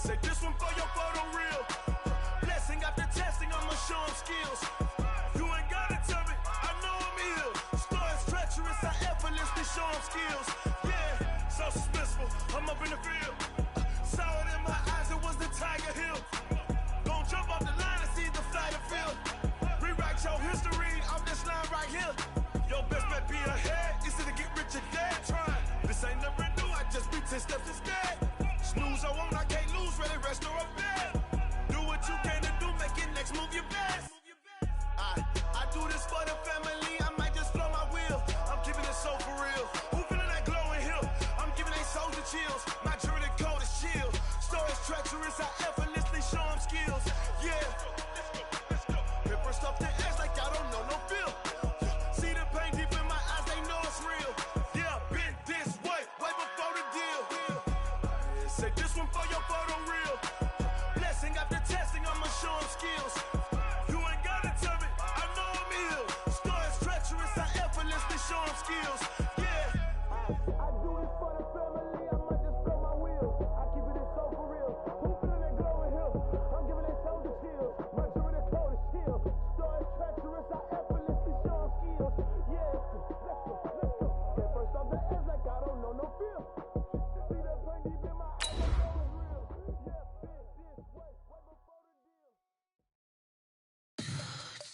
Say this one for your photo reel. Blessing after testing, I'ma show them skills. You ain't gotta tell me, I know I'm ill. Stories treacherous, I effortlessly show them skills. Yeah, so suspenseful, I'm up in the field. Saw it in my eyes, it was the Tiger Hill. Gon' jump off the line and see the flight of field. Rewrite your history off this line right here. Your best bet be ahead, easy to get rich or dead trying. This ain't never new, I just be 10 steps instead. Snooze, I won't, I can't lose, ready, rest or a bed. Do what you can to do, make it next move your best. I do this for the family, I might just flow my wheel. I'm keeping it so for real. Who feeling that glowing hill? I'm giving they souls the chills. My journey code is chill. Stories treacherous, I effortlessly show them skills. Yeah. Paper stuff the edge like I don't know no feel. See the pain deep in my eyes, they know it's real. Yeah, been this way before the deal. Say this one for your photo reel. Blessing after testing, I'ma show them skills. You ain't gotta tell me, I know I'm ill. Stories treacherous, I effortlessly show them skills. Yeah. I do this for the family, I might just blow my wheel. I keep it so for real. Who feeling that glowing hill? I'm giving they souls the chills. My journey code is chill. Stories treacherous, I effortlessly show them skills. Yeah. Let's go. Get first off the edge like I don't know no feel. See that pain deep in my eyes, I know it's real. Yeah, been this way before the deal.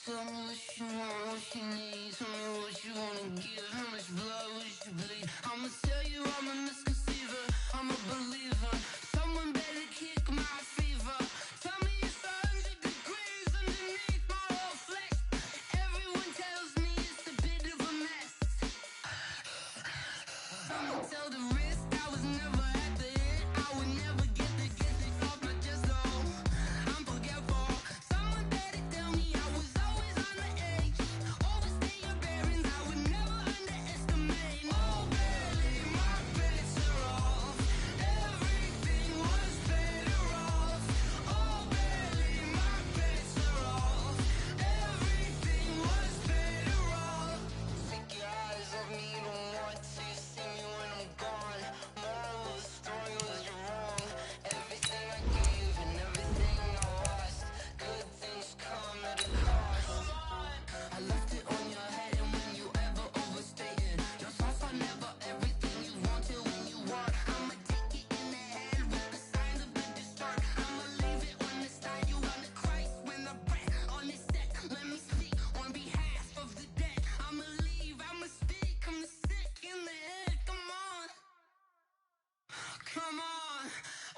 Tell me what you want, what you need. Tell me what you wanna give. How much blood would you bleed? I'ma tell you I'm a misconceiver. I'm a believer. Someone better kick my fever. Tell me it's 100 degrees underneath my whole flesh. Everyone tells me it's a bit of a mess. Someone tell the risk I was never at the end. I would never get the off my chest though. I'm forgetful. Someone better tell me I was always on the edge. Overstay your bearings, I would never underestimate. Oh baby, my bets are off. Everything was better off. Oh baby, my bets are off. Everything was better off. Take your eyes off me, you don't want to see me when I'm gone. Moral of the story was you're wrong. Everything I gave and everything I lost. Good things come at a cost. I left it on your head, and when you ever overstay it, your thoughts are never everything you want till when you want. I'ma take it in the head with the signs of a distort. I'ma leave it on the side. You wanna Christ when the breath on this set. Let me speak on behalf of the dead. I'ma leave, I'ma speak. I'm the sick in the head. Come on, come on.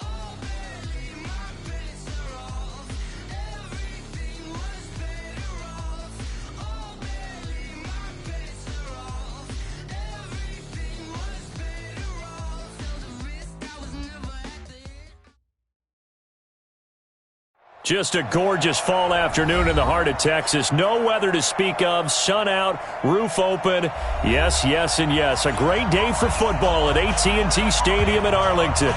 Oh baby, my bets are off. Everything was better off. Oh baby, my bets are off. Everything was better off. Tell the risk I was never at the end. Just a gorgeous fall afternoon in the heart of Texas. No weather to speak of. Sun out, roof open. Yes, yes, and yes. A great day for football at AT&T Stadium in Arlington.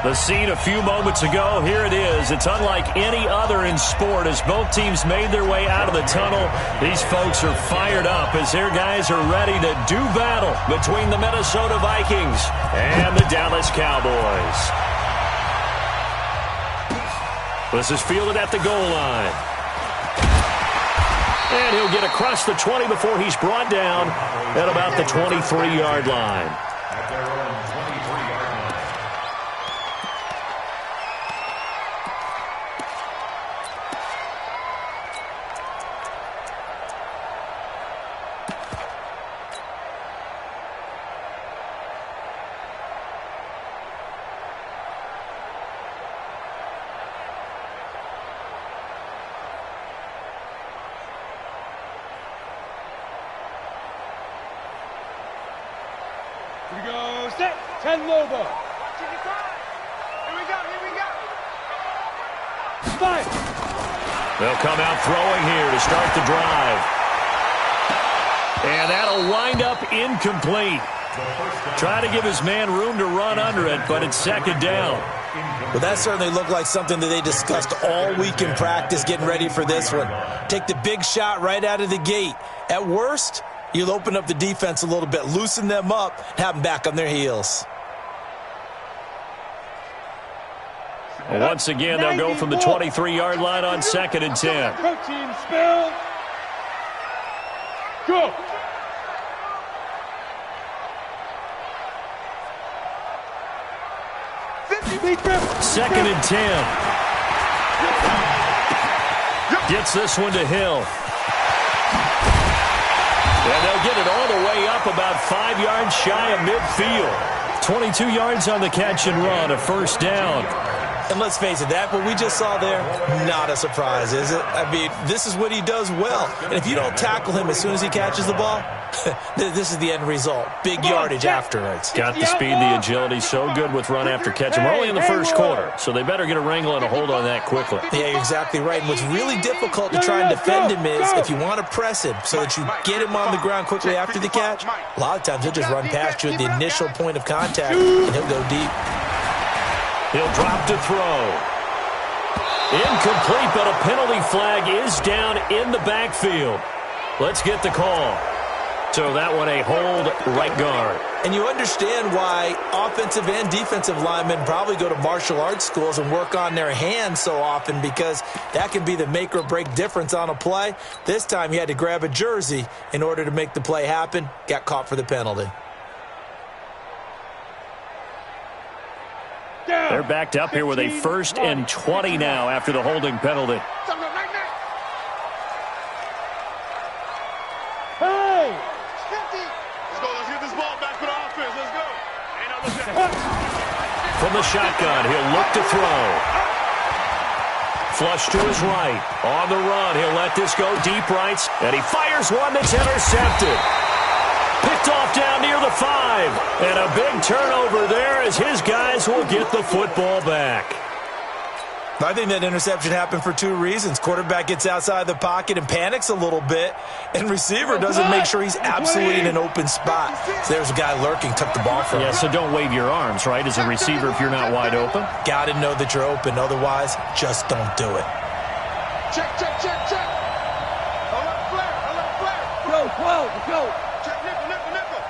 The scene a few moments ago, here it is. It's unlike any other in sport as both teams made their way out of the tunnel. These folks are fired up as their guys are ready to do battle between the Minnesota Vikings and the Dallas Cowboys. This is fielded at the goal line. And he'll get across the 20 before he's brought down at about the 23-yard line. Here we go, set, 10 Lobo. Here we go. Five. They'll come out throwing here to start the drive. And that'll wind up incomplete. Try to give his man room to run under it, but it's second down. Well, that certainly looked like something that they discussed all week in practice getting ready for this one. Take the big shot right out of the gate. At worst, you'll open up the defense a little bit, loosen them up, have them back on their heels. Once again, they'll go from the 23-yard line on 2nd and 10. Protein spill. Go. Second and 10. Gets this one to Hill. And they'll get it all the way up about 5 yards shy of midfield. 22 yards on the catch and run, a first down. And let's face it, that what we just saw there, not a surprise, is it? I mean, this is what he does well. And if you don't tackle him as soon as he catches the ball, this is the end result. Big yardage afterwards. Got the speed, the agility, so good with run after catch. And we're only in the first quarter, so they better get a wrangle and a hold on that quickly. Yeah, you're exactly right. And what's really difficult to try and defend him is if you want to press him so that you get him on the ground quickly after the catch, a lot of times he'll just run past you at the initial point of contact, and he'll go deep. He'll drop to throw. Incomplete, but a penalty flag is down in the backfield. Let's get the call. So that one a hold, right guard. And you understand why offensive and defensive linemen probably go to martial arts schools and work on their hands so often, because that can be the make or break difference on a play. This time he had to grab a jersey in order to make the play happen. Got caught for the penalty. They're backed up here with a 1st and 20 now after the holding penalty. Hey! Let's get this ball back for the offense. Let's go. Ain't no looking. From the shotgun, he'll look to throw. Flush to his right. On the run, he'll let this go deep right, and he fires one that's intercepted. Picked off down near the 5. And a big turnover there as his guys will get the football back. I think that interception happened for 2 reasons. Quarterback gets outside the pocket and panics a little bit, and receiver doesn't make sure he's absolutely in an open spot. So there's a guy lurking, took the ball from him. Yeah, so don't wave your arms, right, as a receiver if you're not wide open. Got to know that you're open. Otherwise, just don't do it. Check. Alert flare. Go. Check nickel.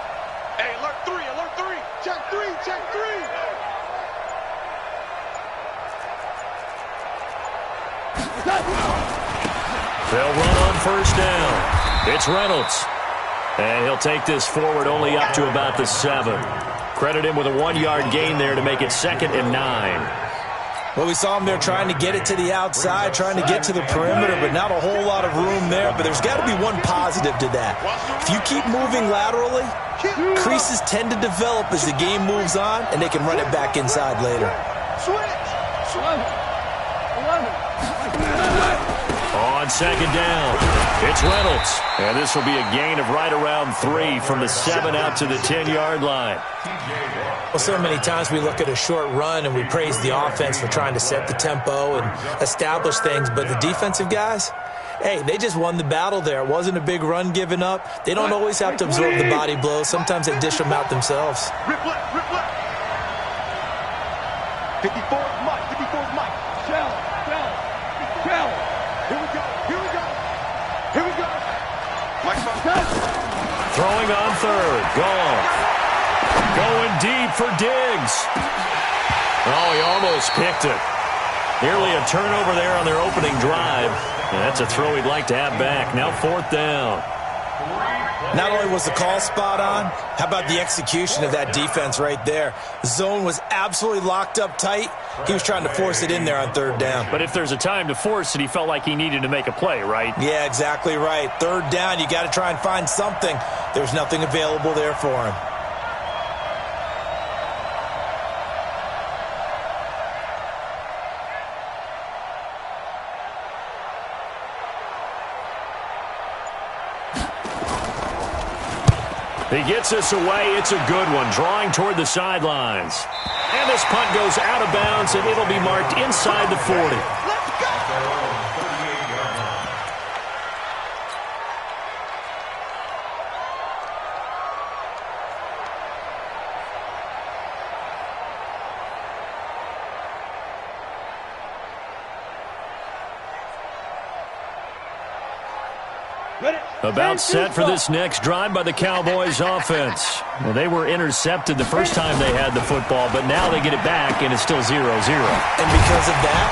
Hey, alert 3. Check 3. They'll run on first down. It's Reynolds. And he'll take this forward only up to about the 7. Credit him with a 1-yard gain there to make it 2nd and 9. Well, we saw him there trying to get it to the outside, trying to get to the perimeter, but not a whole lot of room there. But there's got to be one positive to that. If you keep moving laterally, creases tend to develop as the game moves on, and they can run it back inside later. On 2nd down, it's Reynolds. And this will be a gain of right around 3 from the 7 out to the 10-yard line. Well, so many times we look at a short run and we praise the offense for trying to set the tempo and establish things, but the defensive guys, hey, they just won the battle there. It wasn't a big run given up. They don't always have to absorb the body blows. Sometimes they dish them out themselves. Rip left. 54 is Mike. Shell. Here we go. Mike's on touch. Throwing on 3rd. Gone. Going deep for Diggs. Oh, he almost picked it. Nearly a turnover there on their opening drive. And that's a throw he'd like to have back. Now 4th down. Not only was the call spot on, how about the execution of that defense right there? The zone was absolutely locked up tight. He was trying to force it in there on 3rd down. But if there's a time to force it, he felt like he needed to make a play, right? Yeah, exactly right. 3rd down, you got to try and find something. There's nothing available there for him. He gets this away. It's a good one, drawing toward the sidelines. And this punt goes out of bounds, and it'll be marked inside the 40. About set for this next drive by the Cowboys offense. Well, they were intercepted the first time they had the football, but now they get it back, and it's still 0-0. And because of that,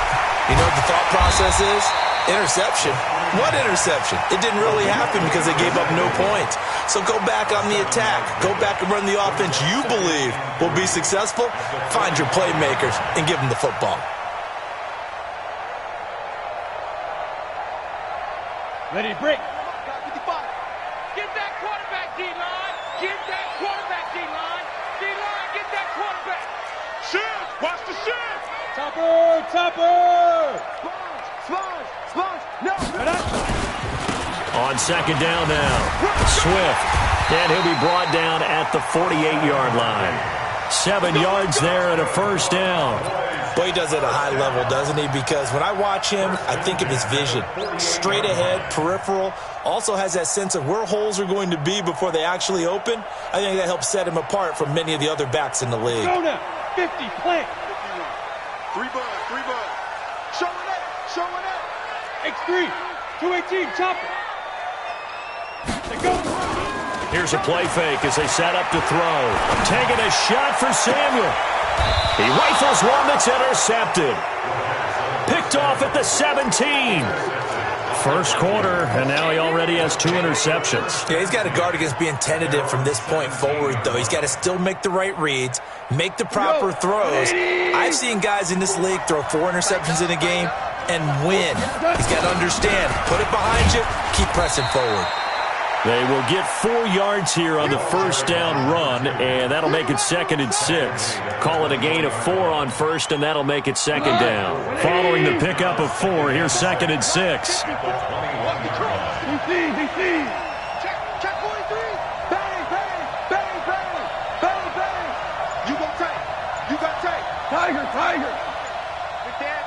you know what the thought process is? Interception. What interception? It didn't really happen because they gave up no points. So go back on the attack. Go back and run the offense you believe will be successful. Find your playmakers and give them the football. Ready, break. Get that quarterback, D-line. Get that quarterback, D-line. D-line, get that quarterback. Shift! Watch the shift! Topper! Sponge. No. On second down now, Swift. And he'll be brought down at the 48-yard line. 7 yards there and a first down. Boy, he does it at a high level, doesn't he? Because when I watch him, I think of his vision. Straight ahead, peripheral. Also has that sense of where holes are going to be before they actually open. I think that helps set him apart from many of the other backs in the league. Go now. 50, plant. 3 bud. Showing up. X3, 218, chopper. They go. Here's a play fake as they set up to throw. Taking a shot for Samuel. He rifles one that's intercepted. Picked off at the 17. First quarter, and now he already has 2 interceptions. Yeah, he's got to guard against being tentative from this point forward, though. He's got to still make the right reads, make the proper throws. I've seen guys in this league throw 4 interceptions in a game and win. He's got to understand, put it behind you, keep pressing forward. They will get 4 yards here on the first down run, and that'll make it 2nd and 6. Call it a gain of 4 on first, and that'll make it 2nd down. Following the pickup of 4, here's 2nd and 6. Check 43. Bang. You got tape. Tiger.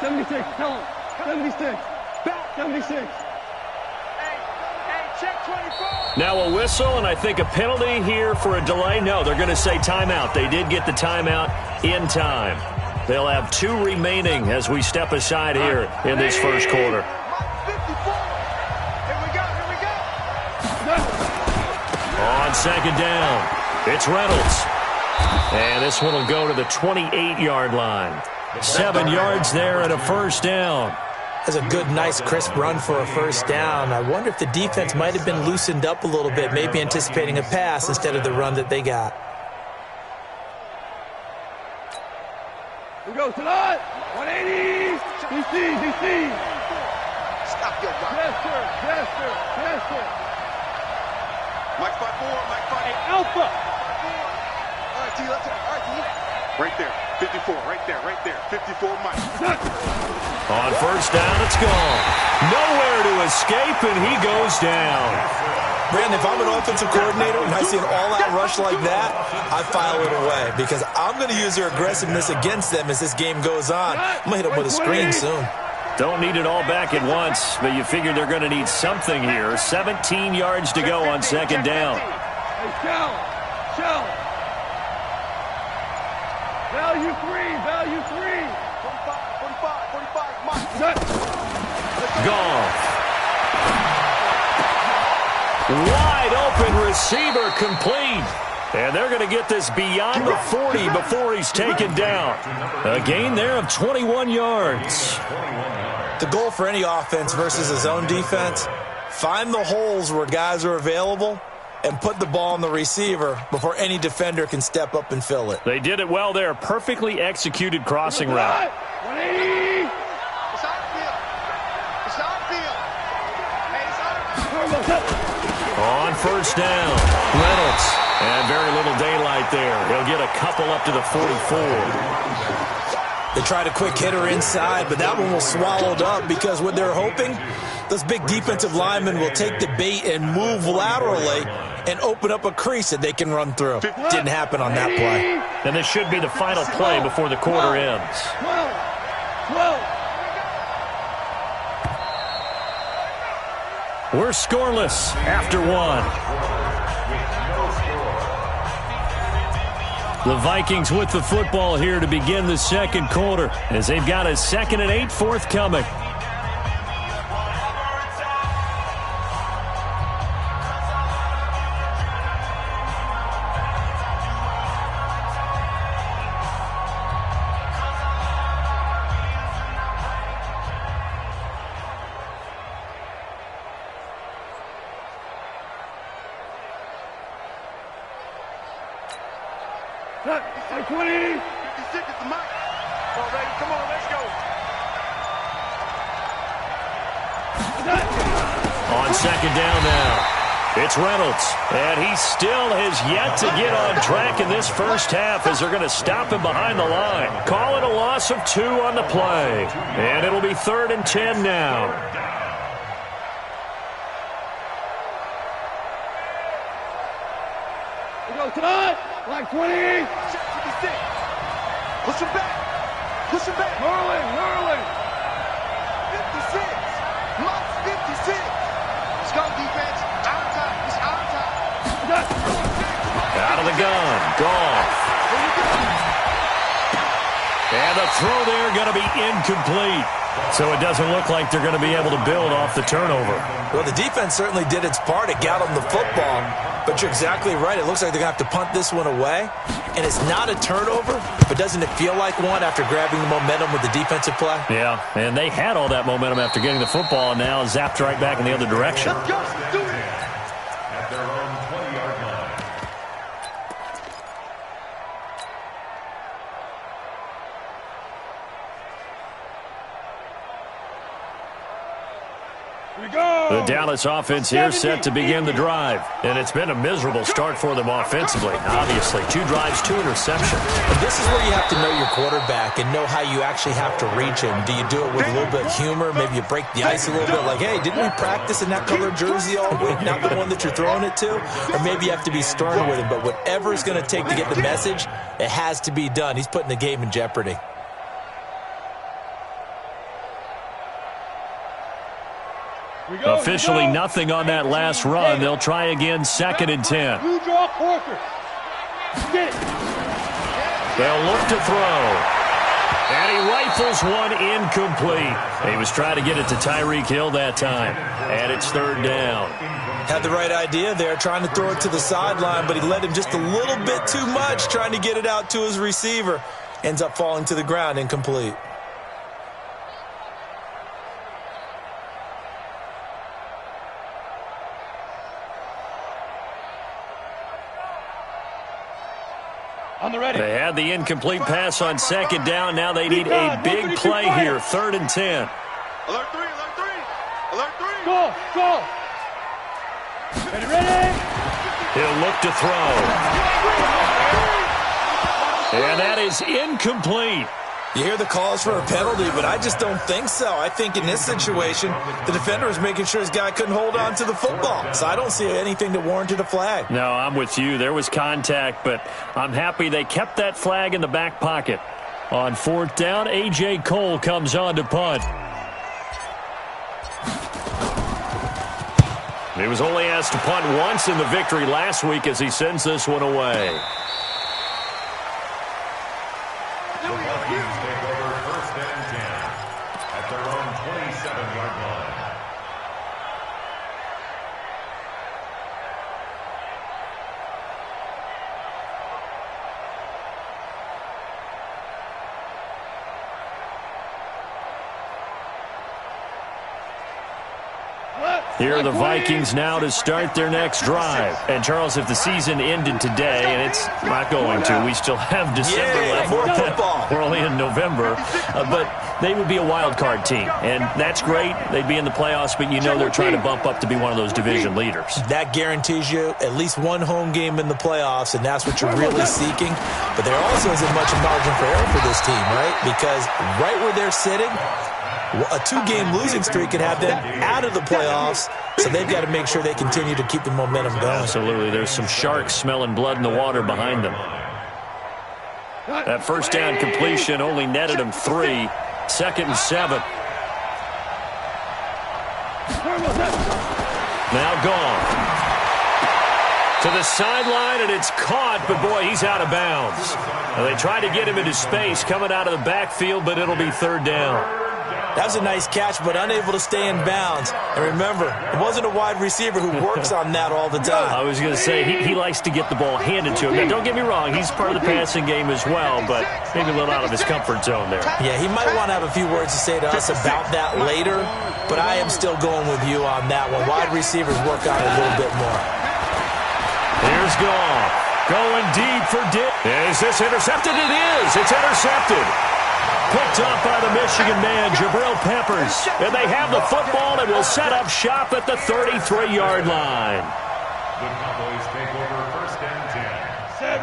76, tell him. 76. Back, 76. Check 24. Now a whistle, and I think a penalty here for a delay. No, they're going to say timeout. They did get the timeout in time. They'll have 2 remaining as we step aside here in this first quarter. 54. Here we go. On second down, it's Reynolds. And this one will go to the 28-yard line. 7 yards there and a first down. That's a good, nice, crisp run for a first down. I wonder if the defense might have been loosened up a little bit, maybe anticipating a pass instead of the run that they got. We go tonight. 180. DC. Stop your rock. Chester. Mike 5-4. Hey, Alpha. All right, T, let's go. All right, T. Right there. 54. Right there. 54, Mike. On first down, it's gone. Nowhere to escape, and he goes down. Brandon, if I'm an offensive coordinator and I see an all-out rush like that, I file it away because I'm going to use their aggressiveness against them as this game goes on. I'm going to hit them with a screen soon. Don't need it all back at once, but you figure they're going to need something here. 17 yards to go on second down. Hey, Shell. Value 3. 45, Mike. Gone. Wide open receiver complete. And they're going to get this beyond the 40 before he's taken down. A gain there of 21 yards. The goal for any offense versus a zone defense, find the holes where guys are available and put the ball on the receiver before any defender can step up and fill it. They did it well there. Perfectly executed crossing route. 180. It's outfield. Hey, On first down, Reynolds. And very little daylight there. He'll get a couple up to the 44. They tried a quick hitter inside, but that one was swallowed up because what they're hoping, those big defensive linemen will take the bait and move laterally and open up a crease that they can run through. Didn't happen on that play. And this should be the final play before the quarter ends. 12. We're scoreless after 1. The Vikings with the football here to begin the second quarter as they've got a 2nd and 8 forthcoming. Like 20. 56 is the mic. Come on, baby. Come on, let's go. On second down now. It's Reynolds, and he still has yet to get on track in this first half as they're going to stop him behind the line. Call it a loss of 2 on the play, and it'll be 3rd and 10 now. We go tonight. Like 20. 56. Push him back. Push him back. Hurling. 56. Mike's 56. Let's go, defense. Out of time. It's out of time. Out of the gun. Goff. And the throw there going to be incomplete. So it doesn't look like they're going to be able to build off the turnover. Well, the defense certainly did its part. It got them the football. But you're exactly right. It looks like they're going to have to punt this one away. And it's not a turnover, but doesn't it feel like one after grabbing the momentum with the defensive play? Yeah, and they had all that momentum after getting the football, and now zapped right back in the other direction. Let's go. Do it. At their own 20-yard line. Here we go. The Dallas offense here set to begin the drive. And it's been a miserable start for them offensively, obviously. 2 drives, 2 interceptions. And this is where you have to know your quarterback and know how you actually have to reach him. Do you do it with a little bit of humor? Maybe you break the ice a little bit like, hey, didn't we practice in that color jersey all week? Not the one that you're throwing it to? Or maybe you have to be stern with him. But whatever it's going to take to get the message, it has to be done. He's putting the game in jeopardy. Officially nothing on that last run. They'll try again, 2nd and 10. You draw Corker. Get it. They'll look to throw. And he rifles one incomplete. He was trying to get it to Tyreek Hill that time. And it's 3rd down. Had the right idea there, trying to throw it to the sideline, but he led him just a little bit too much, trying to get it out to his receiver. Ends up falling to the ground, incomplete. On the ready. They had the incomplete pass on 2nd down. Now they need a big play here, 3rd and 10. Alert 3. Alert 3. Alert 3. Go. Ready. He'll look to throw. And that is incomplete. You hear the calls for a penalty, but I just don't think so. I think in this situation, the defender was making sure his guy couldn't hold on to the football. So I don't see anything that warranted a flag. No, I'm with you. There was contact, but I'm happy they kept that flag in the back pocket. On 4th down, A.J. Cole comes on to punt. He was only asked to punt once in the victory last week as he sends this one away. The Vikings take over 1st and 10 at their own 27-yard line. Here are the Vikings now to start their next drive. And, Charles, if the season ended today, and it's not going to, we still have December left. More football. We're only in November. But they would be a wild card team. And that's great. They'd be in the playoffs, but you know they're trying to bump up to be one of those division leaders. That guarantees you at least one home game in the playoffs, and that's what you're really seeking. But there also isn't much margin for error for this team, right? Because right where they're sitting, a 2-game losing streak could have them out of the playoffs, so they've got to make sure they continue to keep the momentum going. Absolutely. There's some sharks smelling blood in the water behind them. That 1st down completion only netted them 3. 2nd and 7. Now gone. To the sideline, and it's caught, but boy, he's out of bounds. Now, they tried to get him into space coming out of the backfield, but it'll be 3rd down. That was a nice catch, but unable to stay in bounds. And remember, it wasn't a wide receiver who works on that all the time. I was going to say, he likes to get the ball handed to him. Now, don't get me wrong, he's part of the passing game as well, but maybe a little out of his comfort zone there. Yeah, he might want to have a few words to say to us about that later, but I am still going with you on that one. Wide receivers work on it a little bit more. Here's Goff. Going deep for Dick. Is this intercepted? It is. It's intercepted. Picked up by the Michigan man, Jabril Peppers. And they have the football and will set up shop at the 33-yard line. The Cowboys take over first and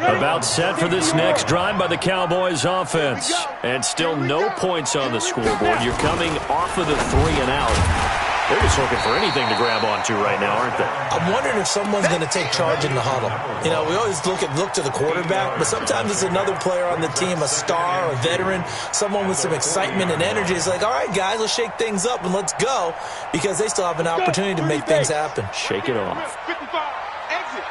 10. About set for this next drive by the Cowboys offense. And still no points on the scoreboard. You're coming off of the 3 and out. They're just looking for anything to grab onto right now, aren't they? I'm wondering if someone's going to take charge in the huddle. You know, we always look to the quarterback, but sometimes it's another player on the team, a star, a veteran, someone with some excitement and energy. It's like, all right, guys, let's shake things up and let's go, because they still have an opportunity to make things happen. Shake it off. 55. Exit.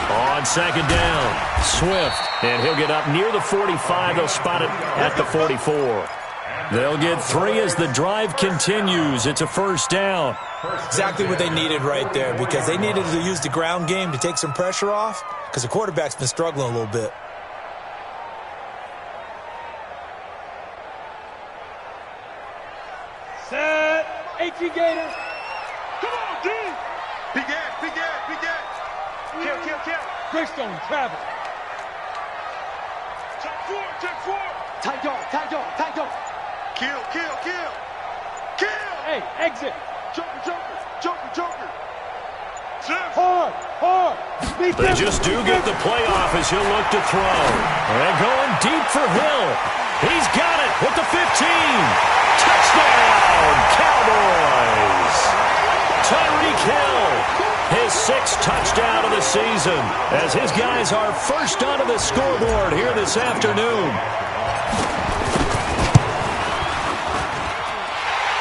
On second down, Swift, and he'll get up near the 45. They'll spot it at the 44. They'll get 3 as the drive continues. It's a first down. Exactly what they needed right there, because they needed to use the ground game to take some pressure off, because the quarterback's been struggling a little bit. Set. 18 Gators. Come on, D. Big gas. Kill. Greystone, travel. Check 4. Tight dog. Kill. Hey, exit. Joker. Hard. They just do get the playoff as he'll look to throw. And going deep for Hill. He's got it with the 15. Touchdown, Cowboys. Tyreek Hill, his 6th touchdown of the season, as his guys are first onto the scoreboard here this afternoon.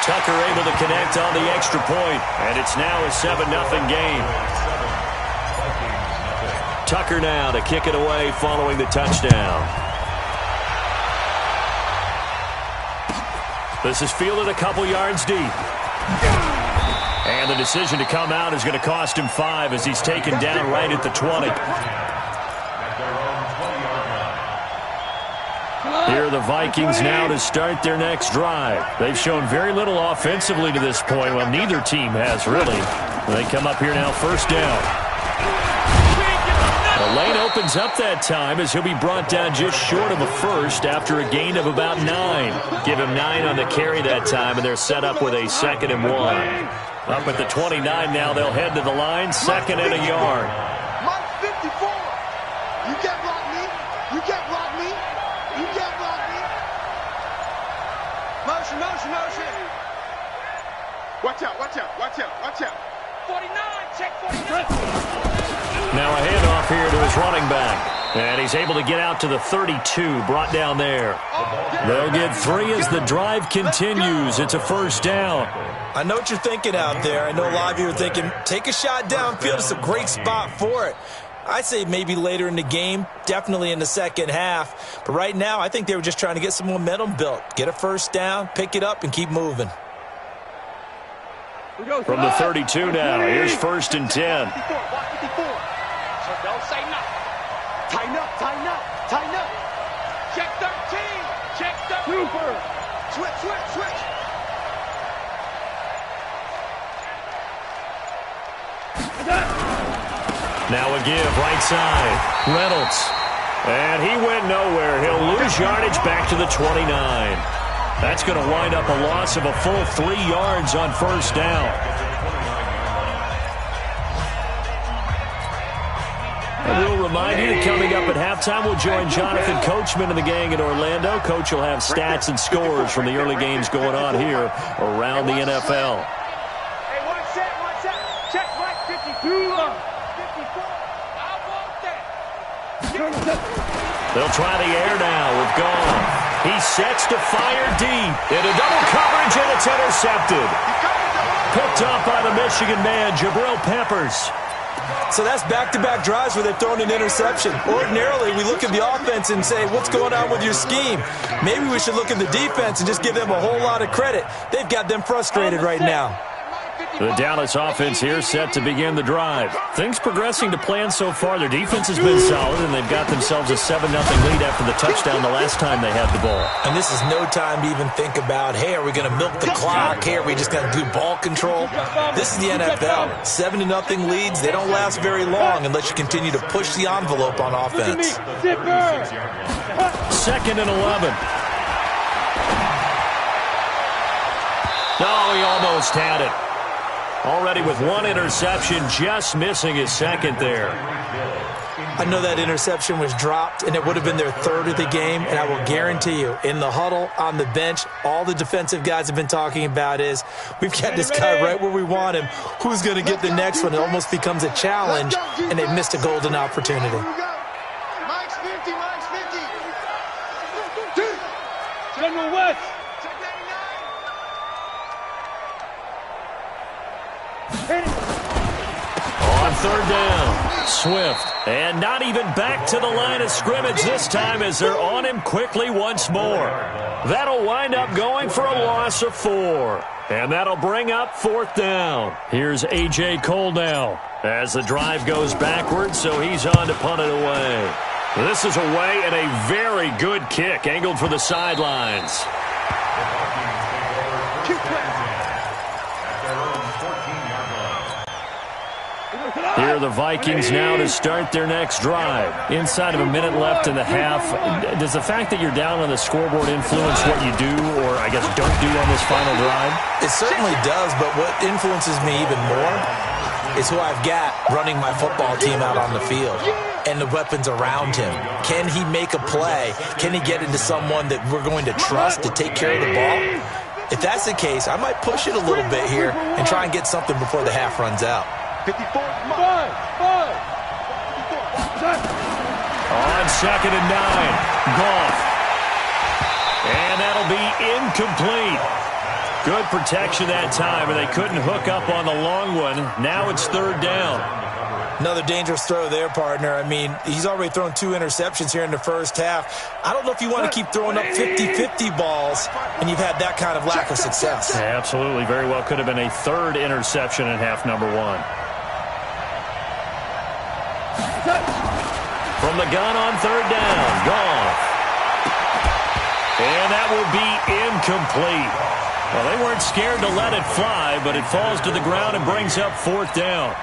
Tucker able to connect on the extra point, and it's now a 7-0 game. Tucker now to kick it away following the touchdown. This is fielded a couple yards deep. And the decision to come out is going to cost him 5 as he's taken down right at the 20. Here are the Vikings now to start their next drive. They've shown very little offensively to this point. Well, neither team has really. They come up here now, first down. The lane opens up that time as he'll be brought down just short of a first after a gain of about 9. Give him 9 on the carry that time, and they're set up with a 2nd and 1. Up at the 29 now, they'll head to the line, 2nd and a yard. Mike 54. You can't block me. Motion. Watch out. 49, check 49. Now a handoff here to his running back. And he's able to get out to the 32, brought down there. They'll get 3 as the drive continues. It's a first down. I know what you're thinking out there. I know a lot of you are thinking, take a shot downfield. It's a great spot for it. I'd say maybe later in the game, definitely in the second half. But right now, I think they were just trying to get some momentum built. Get a first down, pick it up, and keep moving. From the 32 now, here's 1st and 10. So don't say nothing. Tighten up. Check 13. Check 13. Super. Switch. Now a give, right side. Reynolds. And he went nowhere. He'll lose yardage back to the 29. That's going to wind up a loss of a full 3 yards on first down. And we'll remind you that coming up at halftime, we'll join Jonathan Coachman and the gang in Orlando. Coach will have stats and scores from the early games going on here around the NFL. Hey, one set. Check Mike 52. 54. I want that. They'll try the air now with Goff. He sets to fire deep. Into double coverage, and it's intercepted. Picked up by the Michigan man, Jabril Peppers. So that's back-to-back drives where they've thrown an interception. Ordinarily, we look at the offense and say, what's going on with your scheme? Maybe we should look at the defense and just give them a whole lot of credit. They've got them frustrated right now. The Dallas offense here set to begin the drive. Things progressing to plan so far. Their defense has been solid, and they've got themselves a 7-0 lead after the touchdown the last time they had the ball. And this is no time to even think about, hey, are we going to milk the clock? Hey, are we just going to do ball control? This is the NFL. 7-0 leads, they don't last very long unless you continue to push the envelope on offense. 2nd and 11. Oh, he almost had it. Already with one interception, just missing his second there. I know that interception was dropped, and it would have been their third of the game, and I will guarantee you, in the huddle, on the bench, all the defensive guys have been talking about is, we've got this guy right where we want him. Who's going to get the next one? It almost becomes a challenge, and they've missed a golden opportunity. Mike's 50, Mike's 50. General West. On 3rd down, Swift. And not even back to the line of scrimmage this time as they're on him quickly once more. That'll wind up going for a loss of 4. And that'll bring up 4th down. Here's A.J. Cole now as the drive goes backwards, so he's on to punt it away. This is away and a very good kick angled for the sidelines. Here are the Vikings now to start their next drive. Inside of a minute left in the half, does the fact that you're down on the scoreboard influence what you do or, I guess, don't do on this final drive? It certainly does, but what influences me even more is who I've got running my football team out on the field and the weapons around him. Can he make a play? Can he get into someone that we're going to trust to take care of the ball? If that's the case, I might push it a little bit here and try and get something before the half runs out. 54. On 2nd and 9, Goff. And that'll be incomplete. Good protection that time, and they couldn't hook up on the long one. Now it's 3rd down. Another dangerous throw there, partner. I mean, he's already thrown 2 interceptions here in the first half. I don't know if you want to keep throwing up 50-50 balls and you've had that kind of lack of success. Yeah, absolutely. Very well could have been a 3rd interception in half number 1. From the gun on 3rd down, Goff. And that will be incomplete. Well, they weren't scared to let it fly, but it falls to the ground and brings up 4th down.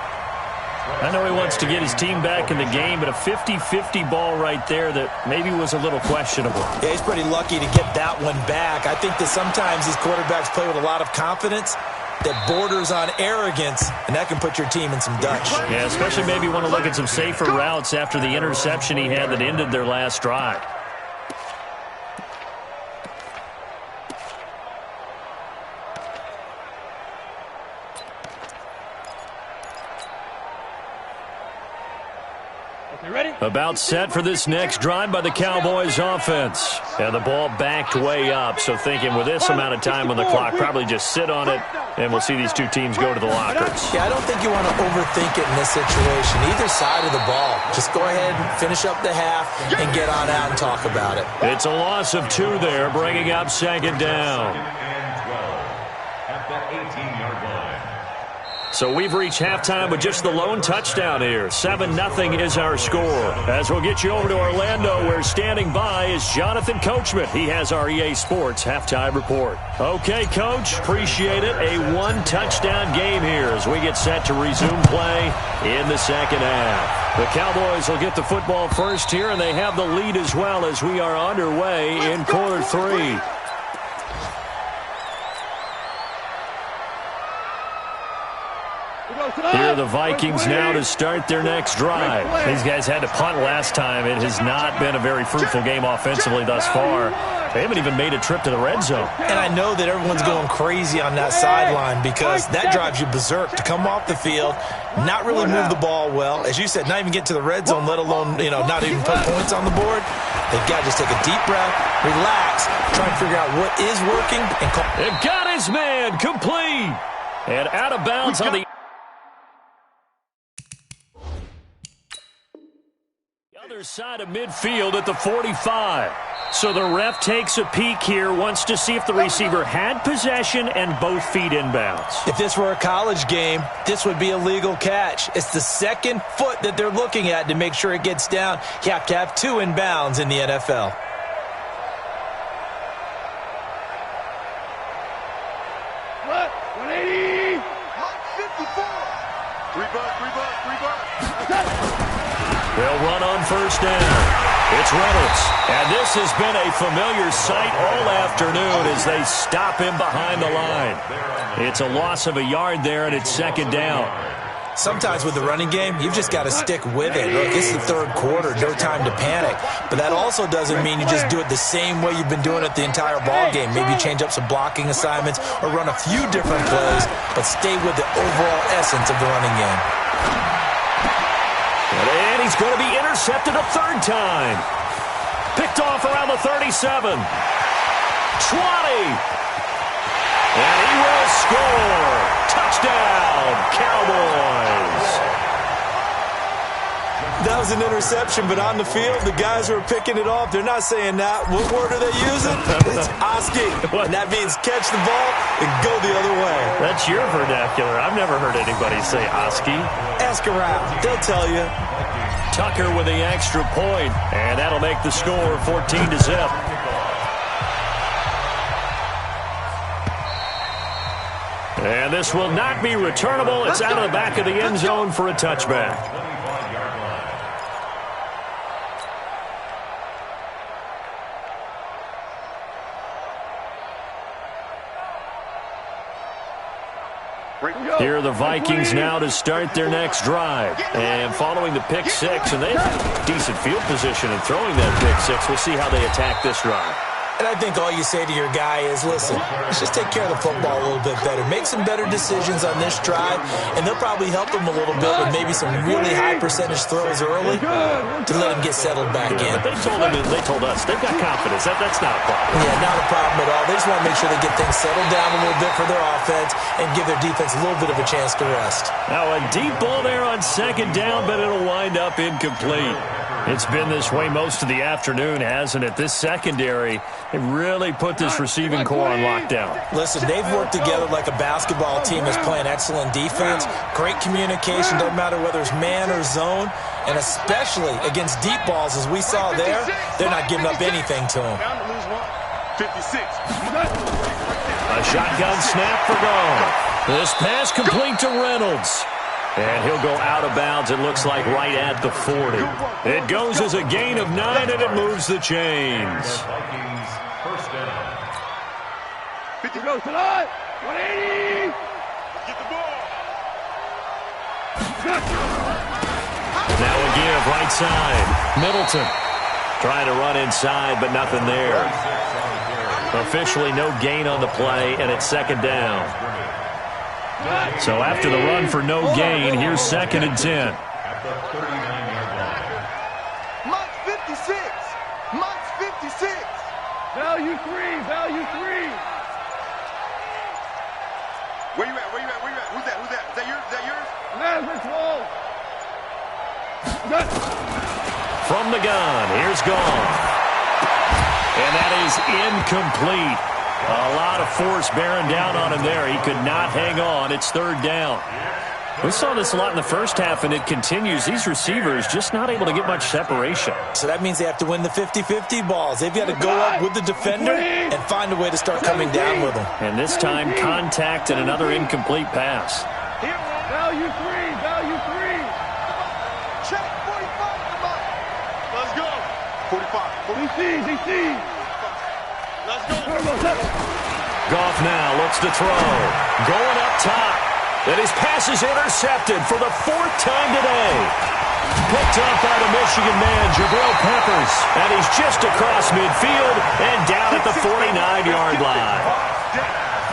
I know he wants to get his team back in the game, but a 50-50 ball right there that maybe was a little questionable. Yeah, he's pretty lucky to get that one back. I think that sometimes these quarterbacks play with a lot of confidence that borders on arrogance, and that can put your team in some Dutch. Yeah, especially maybe want to look at some safer routes after the interception he had that ended their last drive. About set for this next drive by the Cowboys offense. And the ball backed way up, so thinking with this amount of time on the clock, probably just sit on it, and we'll see these two teams go to the lockers. Yeah, I don't think you want to overthink it in this situation. Either side of the ball. Just go ahead and finish up the half and get on out and talk about it. It's a loss of 2 there, bringing up 2nd down. And 12 at the 18-yard line. So we've reached halftime with just the lone touchdown here. 7-0 is our score. As we'll get you over to Orlando, where standing by is Jonathan Coachman. He has our EA Sports halftime report. Okay, Coach, appreciate it. A 1-touchdown game here as we get set to resume play in the second half. The Cowboys will get the football first here, and they have the lead as well as we are underway in quarter 3. Here are the Vikings now to start their next drive. These guys had to punt last time. It has not been a very fruitful game offensively thus far. They haven't even made a trip to the red zone. And I know that everyone's going crazy on that sideline because that drives you berserk to come off the field, not really move the ball well. As you said, not even get to the red zone, let alone, not even put points on the board. They've got to just take a deep breath, relax, try and figure out what is working. And got his man complete. And out of bounds on the other side of midfield at the 45. So the ref takes a peek here, wants to see if the receiver had possession and both feet inbounds. If this were a college game, this would be a legal catch. It's the second foot that they're looking at to make sure it gets down. You have to have two inbounds in the NFL. What? 180! 54! Three bucks. They'll run on first down. It's Reynolds, and this has been a familiar sight all afternoon as they stop him behind the line. It's a loss of a yard there, and it's second down. Sometimes with the running game, you've just got to stick with it. Look, it's the third quarter, no time to panic. But that also doesn't mean you just do it the same way you've been doing it the entire ball game. Maybe change up some blocking assignments or run a few different plays, but stay with the overall essence of the running game. And he's going to be intercepted a third time. Picked off around the 37. 20. And he will score. Touchdown, Cowboys. That was an interception, but on the field, the guys who are picking it off, they're not saying that. What word are they using? It's Oski. And that means catch the ball and go the other way. That's your vernacular. I've never heard anybody say Oski. Ask around. They'll tell you. Tucker with the extra point, and that'll make the score 14-0. And this will not be returnable. It's out of the back of the end zone for a touchback. Here are the Vikings now to start their next drive. And following the pick six, and they have decent field position in throwing that pick six. We'll see how they attack this drive. And I think all you say to your guy is, listen, let's just take care of the football a little bit better. Make some better decisions on this drive, and they'll probably help him a little bit with maybe some really high percentage throws early to let him get settled back in. But they told us they've got confidence. That's not a problem. Yeah, not a problem at all. They just want to make sure they get things settled down a little bit for their offense and give their defense a little bit of a chance to rest. Now a deep ball there on second down, but it'll wind up incomplete. It's been this way most of the afternoon, hasn't it? This secondary, they really put this receiving core on lockdown. Listen, they've worked together like a basketball team that's playing excellent defense. Great communication, doesn't matter whether it's man or zone. And especially against deep balls, as we saw there, they're not giving up anything to them. 56. A shotgun snap for goal. This pass complete to Reynolds. And he'll go out of bounds, it looks like, right at the 40. It goes as a gain of 9, and it moves the chains. First down. 50 goes tonight. 180. Get the ball. Now a give, right side. Middleton trying to run inside, but nothing there. Officially no gain on the play, and it's second down. So after the run for no gain, here's second and 10. At the 39-yard line. Mike 56. Mike's 56. Value three. Where you at? Who's that? Is that yours? Nazareth wall. From the gun, here's Gone. And that is incomplete. A lot of force bearing down on him there. He could not hang on. It's third down. We saw this a lot in the first half, and it continues. These receivers just not able to get much separation. So that means they have to win the 50-50 balls. They've got to go up with the defender and find a way to start coming down with them. And this time, contact and another incomplete pass. Value three. Check 45. Come on. Let's go. 45. He sees. Let's go. Goff now looks to throw. Going up top. And his pass is intercepted for the fourth time today. Picked up by the Michigan man, Jabril Peppers. And he's just across midfield and down at the 49-yard line.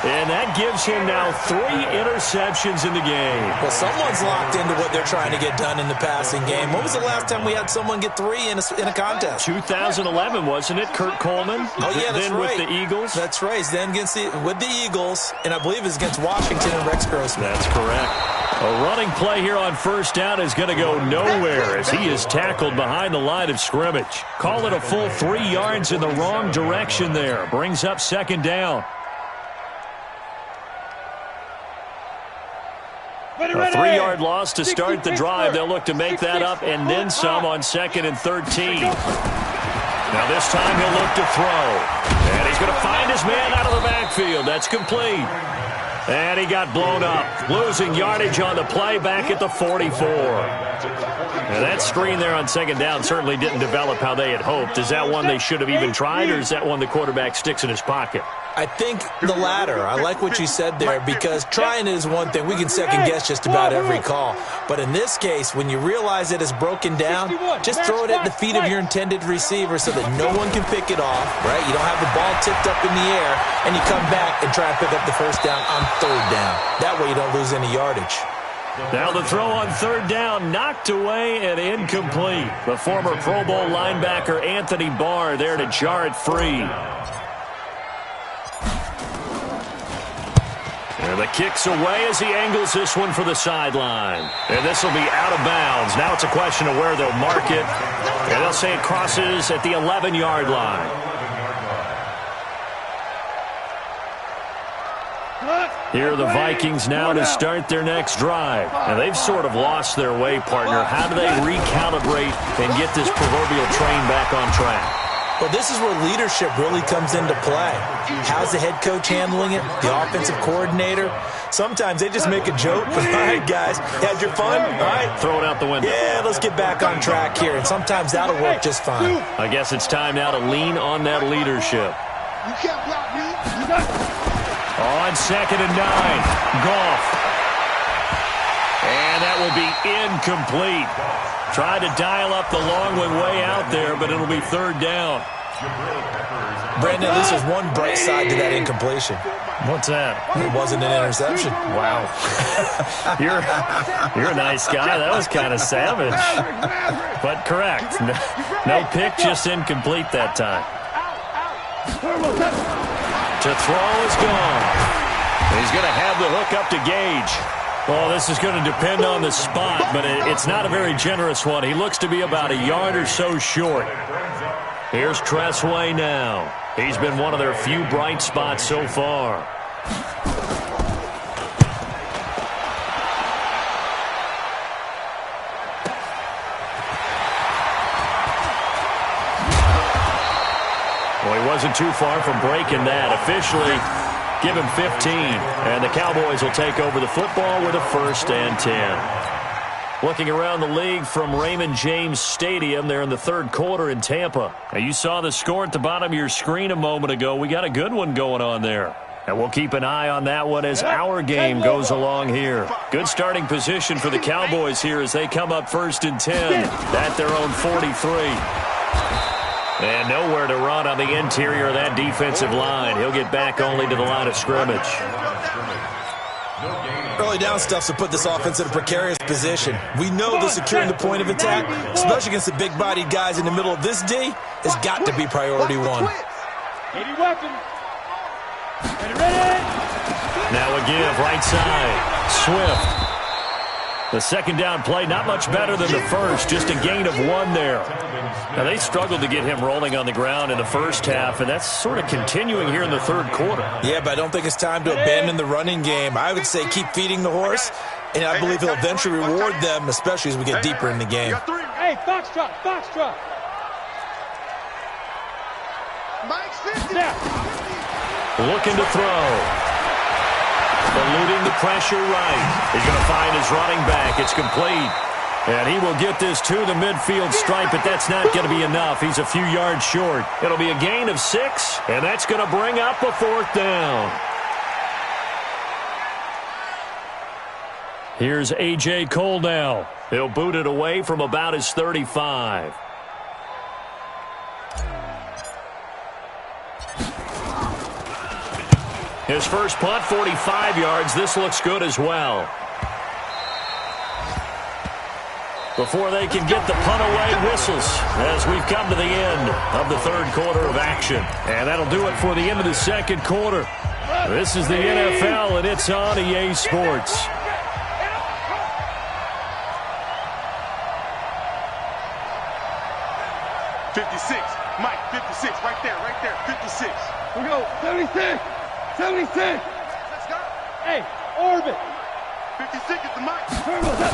And that gives him now 3 interceptions in the game. Well, someone's locked into what they're trying to get done in the passing game. When was the last time we had someone get 3 in a contest? 2011, wasn't it? Kurt Coleman? Oh, yeah, that's then right. With the Eagles? That's right. Then with the Eagles, and I believe it's against Washington and Rex Grossman. That's correct. A running play here on first down is going to go nowhere as he is tackled behind the line of scrimmage. Call it a full 3 yards in the wrong direction there. Brings up second down. A 3-yard loss to start the drive. They'll look to make that up and then some on 2nd and 13. Now this time he'll look to throw. And he's going to find his man out of the backfield. That's complete. And he got blown up. Losing yardage on the play back at the 44. And that screen there on 2nd down certainly didn't develop how they had hoped. Is that one they should have even tried, or is that one the quarterback sticks in his pocket? I think the latter. I like what you said there, because trying it is one thing. We can second-guess just about every call. But in this case, when you realize it is broken down, just throw it at the feet of your intended receiver so that no one can pick it off, right? You don't have the ball tipped up in the air, and you come back and try and pick up the first down on 3rd down. That way you don't lose any yardage. Now the throw on 3rd down, knocked away and incomplete. The former Pro Bowl linebacker Anthony Barr there to jar it free. And the kick's away as he angles this one for the sideline. And this will be out of bounds. Now it's a question of where they'll mark it. And they'll say it crosses at the 11-yard line. Here are the Vikings now to start their next drive. And they've sort of lost their way, partner. How do they recalibrate and get this proverbial train back on track? Well, this is where leadership really comes into play. How's the head coach handling it? The offensive coordinator? Sometimes they just make a joke. All right, guys, had your fun? All right. Throw it out the window. Yeah, let's get back on track here. And sometimes that'll work just fine. I guess it's time now to lean on that leadership. You can't block me. You got it. On 2nd and 9, Goff. And that will be incomplete. Tried to dial up the long one way out there, but it'll be 3rd down. Brandon, at least there's one bright side to that incompletion. What's that? It wasn't an interception. Wow. You're a nice guy. That was kind of savage. But correct. No pick, just incomplete that time. To throw is gone. He's going to have the hook up to Gage. Well, this is going to depend on the spot, but it's not a very generous one. He looks to be about a yard or so short. Here's Tressway now. He's been one of their few bright spots so far. Well, he wasn't too far from breaking that. Officially, give him 15, and the Cowboys will take over the football with a 1st and 10. Looking around the league from Raymond James Stadium, they're in the 3rd quarter in Tampa. Now, you saw the score at the bottom of your screen a moment ago. We got a good one going on there. And we'll keep an eye on that one as our game goes along here. Good starting position for the Cowboys here as they come up 1st and 10 at their own 43. And nowhere to run on the interior of that defensive line. He'll get back only to the line of scrimmage. Early down stuff to put this offense in a precarious position. We know that securing the point of attack, especially against the big-bodied guys in the middle of this D, has got to be priority 1. 80 weapons. Ready. Now a give, right side. Swift. The 2nd down play, not much better than the first, just a gain of 1 there. Now, they struggled to get him rolling on the ground in the first half, and that's sort of continuing here in the 3rd quarter. Yeah, but I don't think it's time to abandon the running game. I would say keep feeding the horse, and I believe he'll eventually reward them, especially as we get deeper in the game. Hey, Foxtrot, Foxtrot. Mike's 50. Looking to throw. Eluding the pressure right. He's going to find his running back. It's complete. And he will get this to the midfield stripe, but that's not going to be enough. He's a few yards short. It'll be a gain of 6, and that's going to bring up a 4th down. Here's A.J. Cole now. He'll boot it away from about his 35. His first punt, 45 yards. This looks good as well. Before they can get the punt away, whistles as we've come to the end of the 3rd quarter of action. And that'll do it for the end of the 2nd quarter. This is the NFL, and it's on EA Sports. 56. Mike, 56. Right there, 56. We go. 76. 76. Let's go. Hey, orbit. 56 is the Mike. Turbo's up.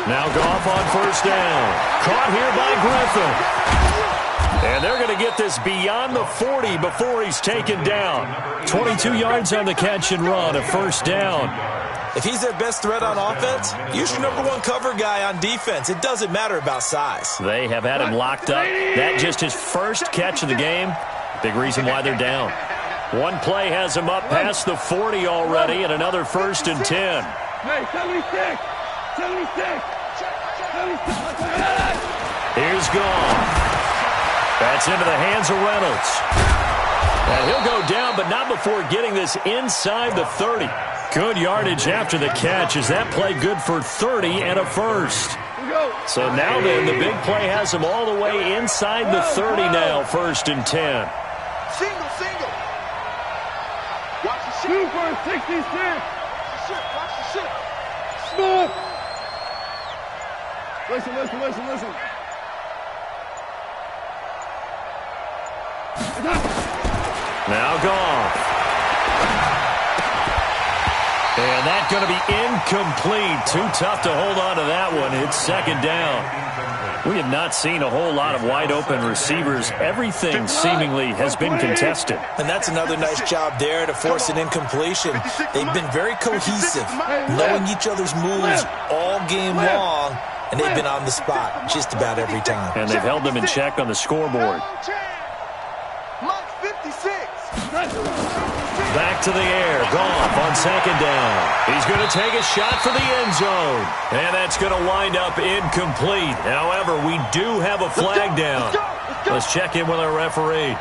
Now Goff on first down. Caught here by Griffin. And they're going to get this beyond the 40 before he's taken down. 22 yards on the catch and run, a first down. If he's their best threat on offense, use your #1 cover guy on defense. It doesn't matter about size. They have had him locked up. That just his first catch of the game. Big reason why they're down. One play has him up past the 40 already, and another 1st and 10. Hey, 76. 76. 76. Here's Goff. That's into the hands of Reynolds. And he'll go down, but not before getting this inside the 30. Good yardage after the catch. Is that play good for 30 and a first? So now then, the big play has him all the way inside the 30 now, 1st and 10. Single. Watch the shit. 2 for 66. Watch the shit. Smooth. Listen. Now Goff. And that's going to be incomplete. Too tough to hold on to that one. It's 2nd down. We have not seen a whole lot of wide-open receivers. Everything seemingly has been contested. And that's another nice job there to force an incompletion. They've been very cohesive, knowing each other's moves all game long, and they've been on the spot just about every time. And they've held them in check on the scoreboard. Mike, 56. Back to the air. Goff on 2nd down. He's going to take a shot for the end zone. And that's going to wind up incomplete. However, we do have a flag down. Let's check in with our referee.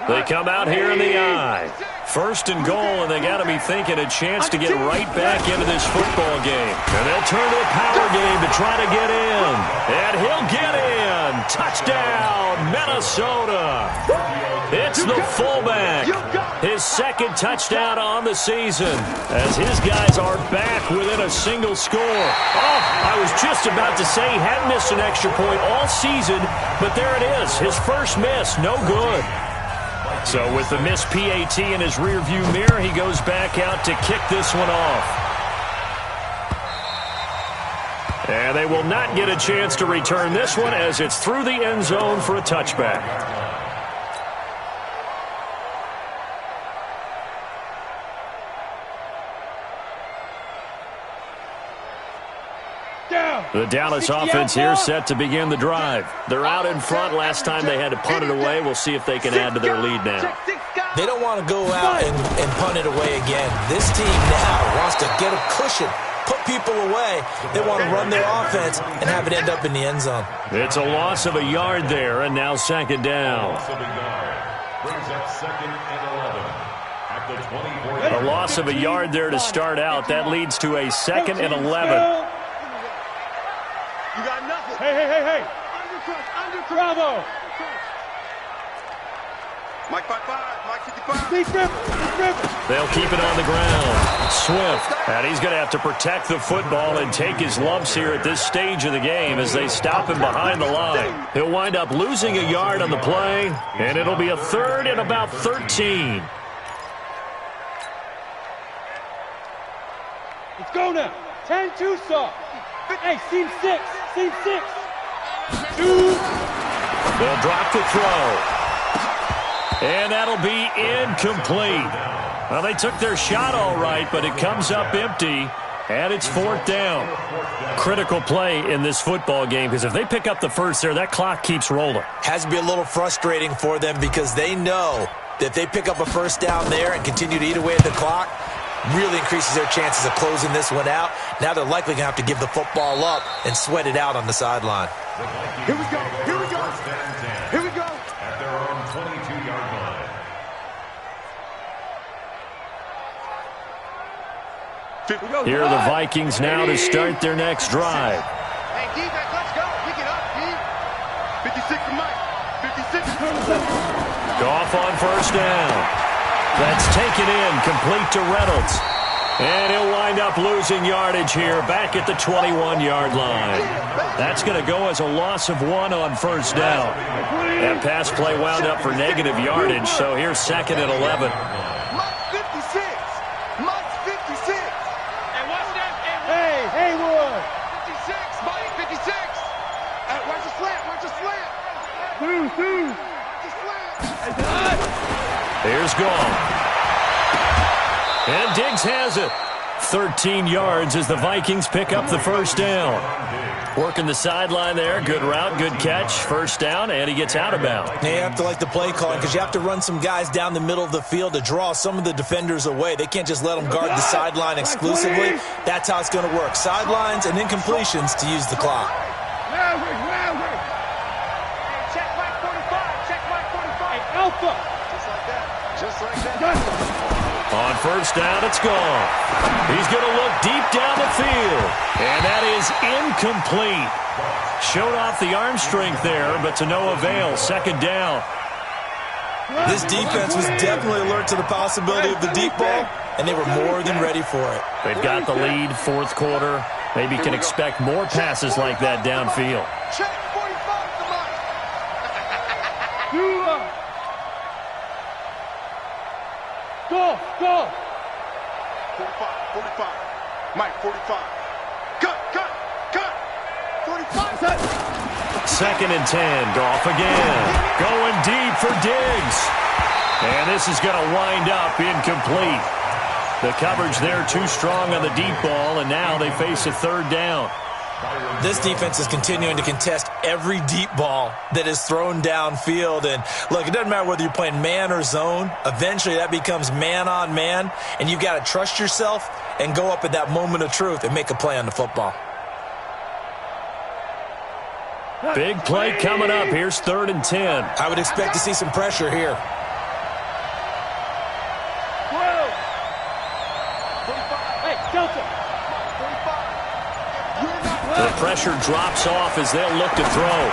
They come out here in the I. 1st and goal, and they got to be thinking a chance to get right back into this football game. And they'll turn to a power game to try to get in. And he'll get in. Touchdown, Minnesota. It's the fullback. His 2nd touchdown on the season as his guys are back within a single score. Oh, I was just about to say he hadn't missed an extra point all season, but there it is. His first miss, no good. So with the missed PAT in his rearview mirror, he goes back out to kick this one off. And they will not get a chance to return this one as it's through the end zone for a touchback. The Dallas offense here set to begin the drive. They're out in front. Last time they had to punt it away. We'll see if they can add to their lead now. They don't want to go out and punt it away again. This team now wants to get a cushion, put people away. They want to run their offense and have it end up in the end zone. It's a loss of a yard there, and now 2nd down. Brings up 2nd and 11. At the 24. A loss of a yard there to start out. That leads to a 2nd and 11. You got nothing. Hey. Bravo. Mike 55. Mike 55. They'll keep it on the ground. Swift. And he's going to have to protect the football and take his lumps here at this stage of the game as they stop him behind the line. He'll wind up losing a yard on the play, and it'll be a 3rd and about 13. Let's go now. 10-2 soft. Hey, seam 6. Seam 6. 2. They'll drop the throw. And that'll be incomplete. Well, they took their shot all right, but it comes up empty, and it's 4th down. Critical play in this football game, because if they pick up the first there, that clock keeps rolling. Has to be a little frustrating for them because they know that if they pick up a first down there and continue to eat away at the clock, really increases their chances of closing this one out. Now they're likely going to have to give the football up and sweat it out on the sideline. Here we go. Here we go. Here we go. At their own 22-yard line. Here are the Vikings now to start their next drive. Hey, defense, let's go. Pick it up, D. 56 to Mike. 56. Goff on first down. That's taken in, complete to Reynolds. And he'll wind up losing yardage here back at the 21-yard line. That's going to go as a loss of 1 on first down. That pass play wound up for negative yardage, so here's 2nd and 11. Mike 56. Mike 56. And what's that? Hey, Haywood. 56. Mike 56. Where's the slant? Where's the slant? Two. The slant. Here's Gall. And Diggs has it. 13 yards as the Vikings pick up the first down. Working the sideline there. Good route, good catch. First down, and he gets out of bounds. Now you have to like the play calling because you have to run some guys down the middle of the field to draw some of the defenders away. They can't just let them guard the sideline exclusively. That's how it's going to work. Sidelines and incompletions to use the clock. Check Mike 45. Check Mike 45. Alpha. Just like that. On first down, it's gone. He's going to look deep down the field. And that is incomplete. Showed off the arm strength there, but to no avail. Second down. This defense was definitely alert to the possibility of the deep ball, and they were more than ready for it. They've got the lead, fourth quarter. Maybe can expect more passes like that downfield. Check 45 to Mike. Go. 45. Mike 45. Cut. 45. 2nd and 10. Goff again. Going deep for Diggs. And this is going to wind up incomplete. The coverage there too strong on the deep ball, and now they face a third down. This defense is continuing to contest every deep ball that is thrown downfield. And, look, it doesn't matter whether you're playing man or zone. Eventually that becomes man-on-man, and you've got to trust yourself and go up at that moment of truth and make a play on the football. Big play coming up. Here's 3rd and 10. I would expect to see some pressure here. Hey, Delta. The pressure drops off as they'll look to throw.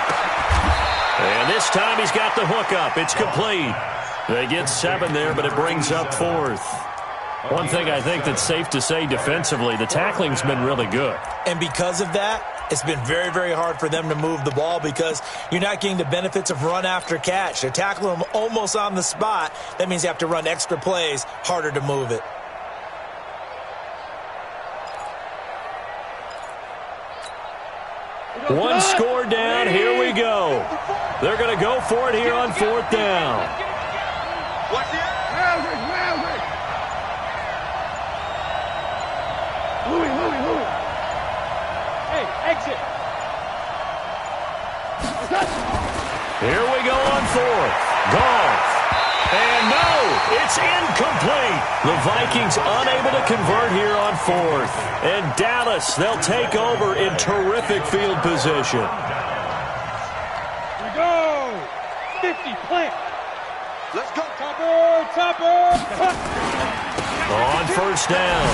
And this time he's got the hook up. It's complete. They get 7 there, but it brings up 4th. One thing I think that's safe to say defensively, the tackling's been really good. And because of that, it's been very, very hard for them to move the ball because you're not getting the benefits of run after catch. They're tackling them almost on the spot. That means you have to run extra plays, harder to move it. One score down. Here we go. They're going to go for it here on 4th down. What's the Louis. Hey, exit. Here we go on 4th. Goff. And no, it's incomplete. The Vikings unable to convert here on 4th. And Dallas, they'll take over in terrific field position. We go. 50, plant. Let's go. Topper. On first down,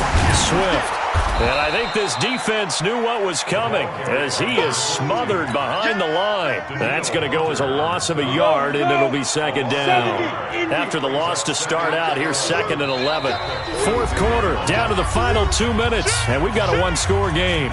Swift. And I think this defense knew what was coming as he is smothered behind the line. That's going to go as a loss of a yard, and it'll be 2nd down. After the loss to start out, here's 2nd and 11. Fourth quarter, down to the final 2 minutes, and we've got a one-score game.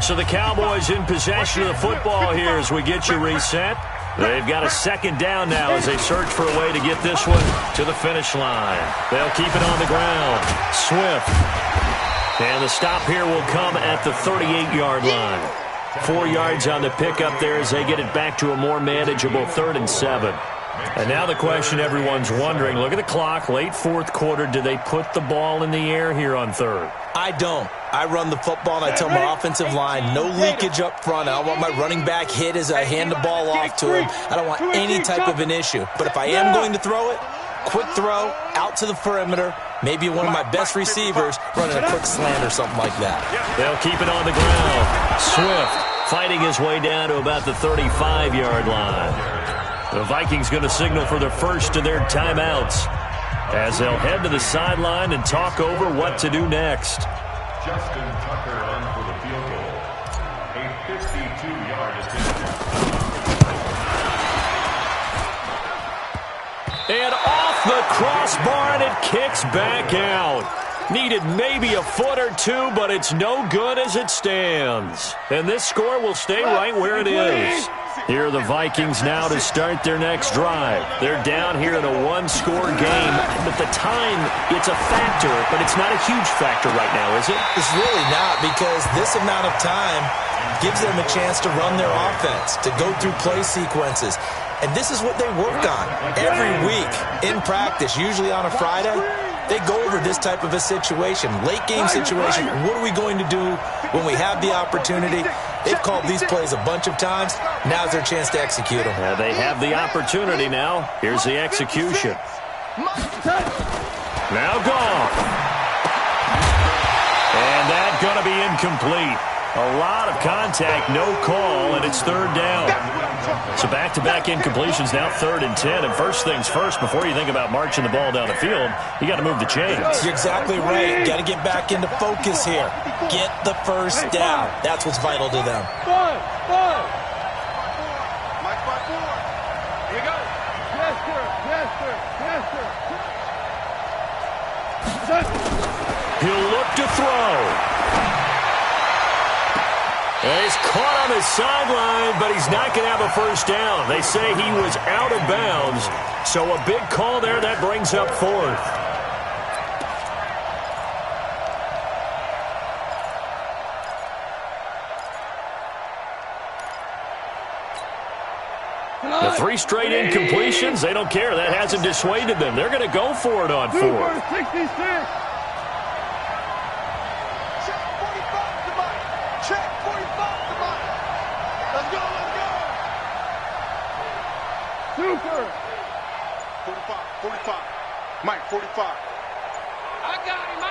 So the Cowboys in possession of the football here as we get you reset. They've got a 2nd down now as they search for a way to get this one to the finish line. They'll keep it on the ground. Swift. And the stop here will come at the 38-yard line. 4 yards on the pickup there as they get it back to a more manageable 3rd and 7. And now the question everyone's wondering, look at the clock, late fourth quarter, do they put the ball in the air here on 3rd? I don't. I run the football, and I tell my offensive line, no leakage up front. I don't want my running back hit as I hand the ball off to him. I don't want any type of an issue. But if I am going to throw it, quick throw, out to the perimeter, maybe one of my best receivers running a quick slant or something like that. They'll keep it on the ground. Swift fighting his way down to about the 35-yard line. The Vikings going to signal for the first of their timeouts as they'll head to the sideline and talk over what to do next. Justin Tucker on for the field goal. A 52-yard attempt. And off the crossbar, and it kicks back out. Needed maybe a foot or two, but it's no good as it stands. And this score will stay right where it is. Here are the Vikings now to start their next drive. They're down here in a one-score game, but the time, it's a factor, but it's not a huge factor right now, is it? It's really not, because this amount of time gives them a chance to run their offense, to go through play sequences. And this is what they work on every week in practice, usually on a Friday. They go over this type of a situation, late game situation. What are we going to do when we have the opportunity? They've called these plays a bunch of times. Now's their chance to execute them. Yeah, they have the opportunity now. Here's the execution. Now gone. And that's going to be incomplete. A lot of contact, no call, and it's third down. So back-to-back incompletions, now 3rd and 10. And first things first, before you think about marching the ball down the field, you got to move the chains. You're exactly right. You got to get back into focus here. Get the first down. That's what's vital to them. Five. Mike by 4. Here you go. Yes, sir. He'll look to throw. And he's caught on his sideline, but he's not going to have a first down. They say he was out of bounds, so a big call there. That brings up 4th. The 3 straight incompletions, they don't care. That hasn't dissuaded them. They're going to go for it on 4th. 66. Super. 45. Mike, 45. I got him.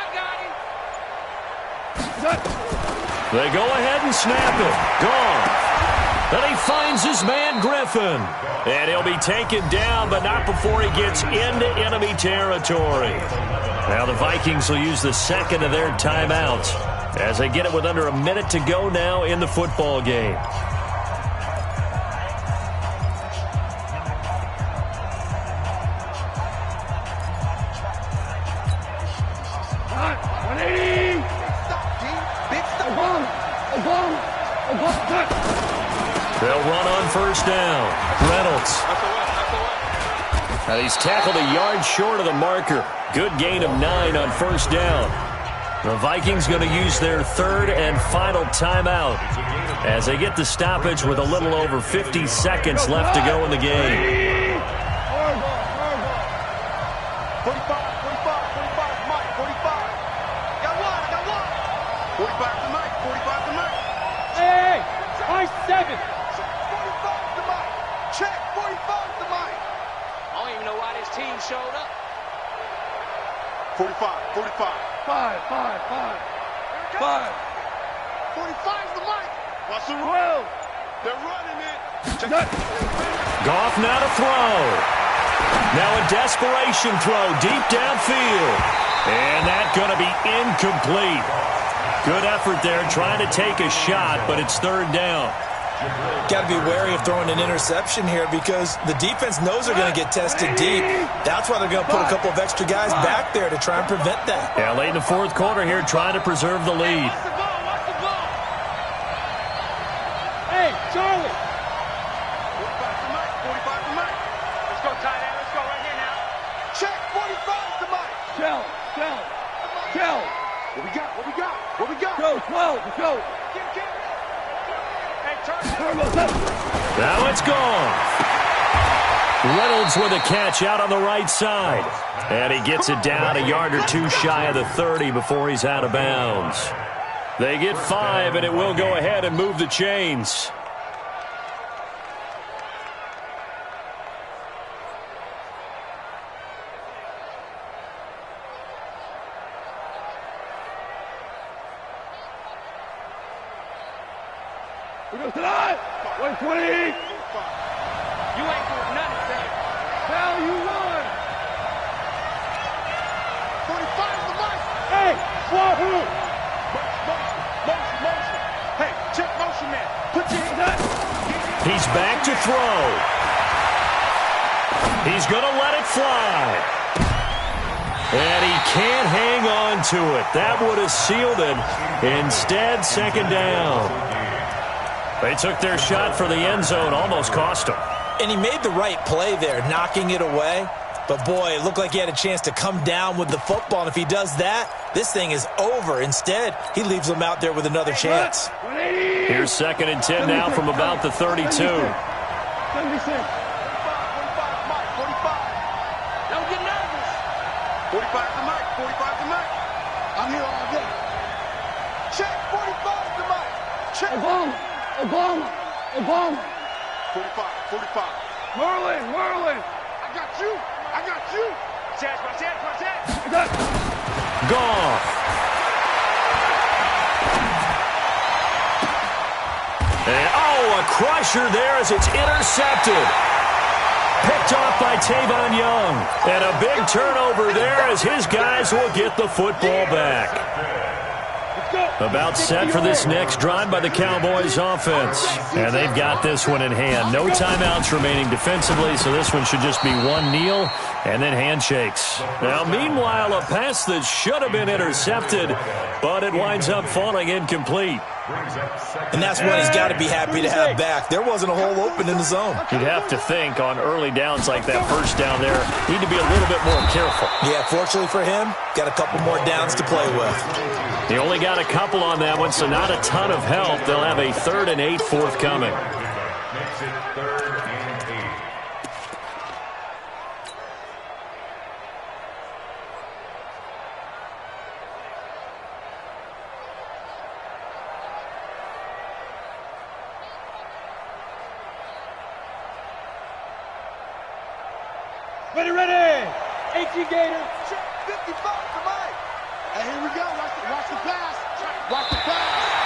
They go ahead and snap it. Gone. And he finds his man Griffin. And he'll be taken down, but not before he gets into enemy territory. Now the Vikings will use the second of their timeouts as they get it with under a minute to go now in the football game. They'll run on first down. Reynolds. Now he's tackled a yard short of the marker. Good gain of 9 on first down. The Vikings going to use their 3rd and final timeout as they get the stoppage with a little over 50 seconds left to go in the game. 45, Mike, 45. Got one. 45 to Mike, 45 to Mike. Hey, my 7. 45 to Mike. Check, 45 to Mike. I don't even know why this team showed up. 45. 5. 45's the Mike. Watch the 12. They're running it. Goff now to throw. Now a desperation throw deep downfield. And that's going to be incomplete. Good effort there trying to take a shot, but it's 3rd down. Got to be wary of throwing an interception here because the defense knows they're going to get tested deep. That's why they're going to put a couple of extra guys back there to try and prevent that. Yeah, late in the 4th quarter here trying to preserve the lead. Watch the ball. Hey, Charlie. 45 to Mike, 45 to Mike. Let's go, tight end. Let's go right here now. Check, 45 to Mike. Shell. What we got? Go, 12. Go. Hey, turn. Now it's gone. Reynolds with a catch out on the right side. And he gets it down a yard or 2 shy of the 30 before he's out of bounds. They get 5, and it will go ahead and move the chains. We go tonight. 120. You ain't doing nothing, Sam. Now you won. 45 to Mike. Hey, Wahoo. your man. Put your hands up. He's back to throw. He's going to let it fly. And he can't hang on to it. That would have sealed it. Instead, second down. They took their shot for the end zone, almost cost him. And he made the right play there, knocking it away. But, boy, it looked like he had a chance to come down with the football. And if he does that, this thing is over. Instead, he leaves him out there with another chance. Here's 2nd and 10 now from about the 32. 45, 45, Mike, 45. Don't get nervous. 45 to Mike, 45 to Mike. I'm here all day. Check, 45 to Mike. Check. Obama. 45, 45. Merlin. I got you. Chance. Gone. And, a crusher there as it's intercepted. Picked off by Tavon Young. And a big turnover there as his guys will get the football back. About set for this next drive by the Cowboys offense. And they've got this one in hand. No timeouts remaining defensively, so this one should just be one kneel and then handshakes. Now, meanwhile, a pass that should have been intercepted, but it winds up falling incomplete. And that's one he's got to be happy to have back. There wasn't a hole open in the zone. You'd have to think on early downs like that first down there, need to be a little bit more careful. Yeah, fortunately for him, got a couple more downs to play with. He only got a couple on that one, so not a ton of help. They'll have a 3rd and 8 forthcoming. Makes it 3rd and 8. Ready. 18 Gator. Check, 55 to Mike. And here we go. Watch the pass. Watch the pass.